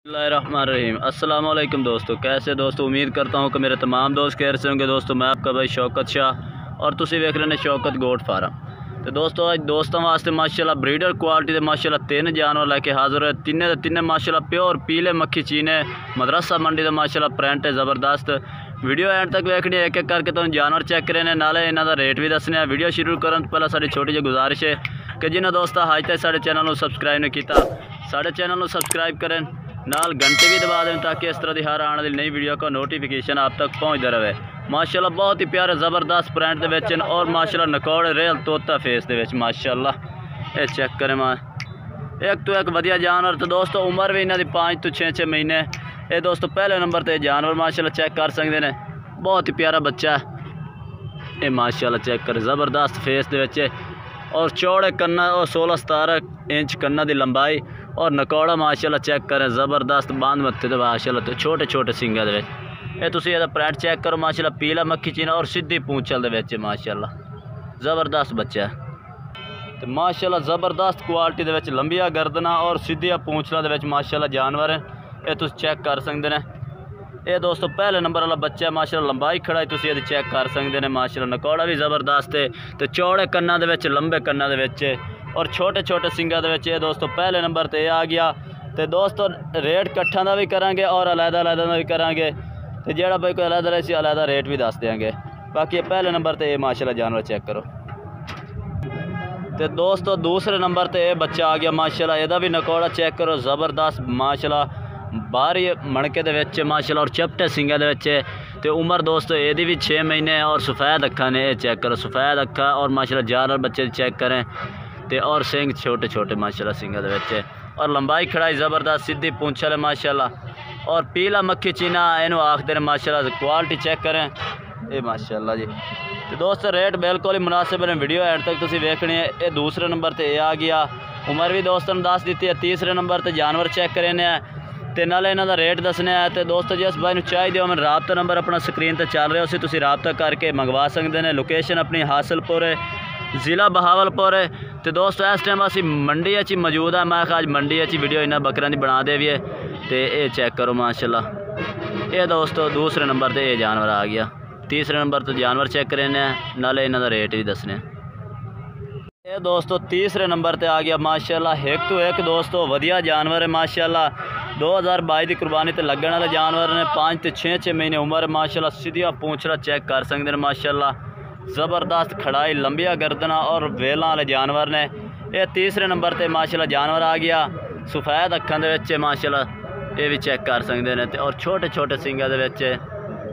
बिस्मिल्लाहिर्रहमानिर्रहीम। अस्सलाम वालेकुम दोस्तों, कैसे दोस्तों। उम्मीद करता हूँ कि मेरे तमाम दोस्त खैर से होंगे। दोस्तों मैं आपका भाई शौकत शाह और तुसी वेख रहे हैं शौकत गोट फार्म। तो दोस्तों अज दोस्तों वास्ते माशाल्लाह ब्रीडर क्वालिटी के माशाल्लाह 3 जानवर लैके हाजिर है। तिने दे तिने माशाल्लाह प्योर पीले मक्खी चीने मदरसा मंडी का माशाल्लाह प्रिंट है ज़बरदस्त। वीडियो एंड तक वेखनी एक एक करके तुम जानवर चेक करें नाले इन्हों का रेट भी दसने। वीडियो शुरू करने तो पहले साड़ी छोटी जी गुजारिश है कि जिन्होंने दोस्तों अज तक साढ़े चैनल को सबसक्राइब नहीं किया साढ़े चैनल को सबसक्राइब करें, नाल घंटे भी दबा दें ताकि इस तरह की हर आने वाली नई वीडियो का नोटिफिकेशन आप तक पहुँचता रहे। माशाल्लाह बहुत ही प्यारे ज़बरदस्त प्रिंट के विच और माशाल्लाह नकौड़े रेल तोता फेस के माशाल्लाह ये चेक करें एक तो एक वधिया जानवर। तो दोस्तों उम्र भी इन्हों की 5 तो 6 महीने। ये दोस्तों पहले नंबर पर जानवर माशाल्लाह चेक कर सकते हैं। बहुत ही प्यारा बच्चा है ये माशाल्लाह चेक करें ज़बरदस्त फेस के और चौड़े कन्ना और 16-17 इंच कन्ना की लंबाई और नकौड़ा माशाल्लाह चेक करें ज़बरदस्त बांध मत्थे तो माशाल्लाह तो छोटे छोटे सिंगा ये तुम यदा प्रिंट चेक करो माशाल्लाह पीला मक्खी चीना और सीधी पूंछल के माशाल्लाह ज़बरदस्त बच्चा है। तो माशाल्लाह ज़बरदस्त क्वालिटी के लंबिया गर्दना और सीधिया पूंछलों के माशाल्लाह जानवर है ये तुम चेक कर सकते हैं। ये दोस्तों पहले नंबर वाला बच्चा माशाल्लाह लंबाई खड़ा है तुम ये चेक कर सकते हैं। माशाल्लाह नकौड़ा भी ज़बरदस्त है तो चौड़े कन्ना के लंबे कन्ना के और छोटे छोटे सिंगा के दोस्तों पहले नंबर पर आ गया। तो दोस्तों रेट कट्ठा का भी करांगे और अलहदा अलहदा का भी करांगे। तो जोड़ा भाई कोई अलहदा रहे अलहदा रेट भी दस देंगे। बाकी पहले नंबर पर माशाल्लाह जानवर चेक करो। तो दोस्तों दूसरे नंबर पर बच्चा आ गया माशाल्लाह यदा भी नकौड़ा चेक करो ज़बरदस्त माशाल्लाह बाहरी मणके के माशाल्लाह और चपटे सिंगा के। तो उम्र दोस्तों ये भी 6 महीने और सफ़ेद अखा ने चेक करो सफ़ेद अखा और माशाल्लाह जानवर बच्चे चेक करें तो और सिंग छोटे छोटे माशाल्लाह सिंगा के और लंबाई खड़ाई ज़बरदस्त सीधी पूंछल है माशाल्लाह और पीला मक्खी चीना इनू आखते हैं माशाल्लाह। क्वालिटी चेक करें ये माशाल्लाह जी। तो दोस्तों रेट बिल्कुल ही मुनासिब है। वीडियो एंड तक तुम वेखनी है। ये दूसरे नंबर पर आ गया। उम्र भी दोस्तों ने दस दी है। तीसरे नंबर पर जानवर चेक करें तो नाले इन्हों का रेट दसने है। तो दोस्तों जिस भाई चाहिए हो मैं राबता नंबर अपना स्क्रीन पर चल रहा उसी तुम राबता करके मंगवा सकते हैं। लोकेशन अपनी हासिलपुर है ज़िला बहावलपुर है। तो दोस्तों इस टाइम असी मंडी ही मौजूद है। मैं आज मंडी वीडियो इन्होंने बकरियां की बना दे भी है। तो ये चेक करो माशाल्लाह ये दोस्तों दूसरे नंबर पर यह जानवर आ गया। तीसरे नंबर तो जानवर चेक करें नाले इन्हों का रेट भी दसने। ये दोस्तों तीसरे नंबर पर आ गया माशाल्लाह एक तो एक दोस्तों वधिया जानवर है माशाल्लाह। 2022 की कुर्बानी तो लगने वाले जानवर ने 5 तो 6 महीने उम्र माशाल्लाह सीधिया पूंछला चेक कर सकते हैं माशाल्लाह ज़बरदस्त खड़ाई लंबिया गर्दना और वेलों वाले जानवर ने। यह तीसरे नंबर पर माशाल्लाह जानवर आ गया सफ़ेद अखा के माशाल्लाह ये भी चेक कर सकते हैं और छोटे छोटे सिंगा के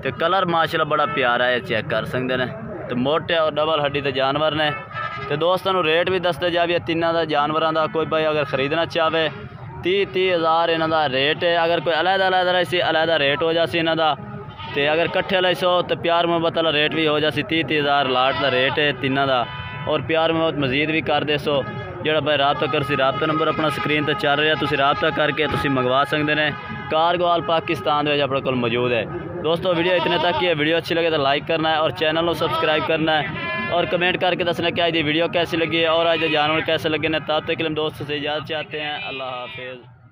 तो कलर माशाल्लाह बड़ा प्यारा है चेक कर सकते हैं। तो मोटे और डबल हड्डी के जानवर ने। तो दोस्तों रेट भी दसते जाए तिनों का जानवरों का। कोई भाई अगर खरीदना चाहे 30 हज़ार इन्हों का रेट है। अगर कोई अलहदा अलहदा रही अलहदा रेट हो जासी इन्हों का। तो अगर कट्ठे लाई सो तो प्यार मोहब्बत वाला रेट भी हो जासी 30 हज़ार लाट का रेट है तिनों का और प्यार मोहब्बत मजीद भी कर दे सो जोड़ा भाई राबता कर सी राबता नंबर अपना स्क्रीन पर चल रहा तुम राबता करके तुम मंगवा सकते हैं। कारगोवाल पाकिस्तान में अपने को मौजूद है। दोस्तों वीडियो इतने तक ही है। वीडियो अच्छी लगे तो लाइक करना है और चैनल को सबसक्राइब करना है और कमेंट करके दसना कि आज वीडियो कैसी लगी है और आज जानवर कैसे लगे हैं। तब तक के लिए दोस्तों से इजाज़त चाहते हैं। अल्लाह हाफिज़।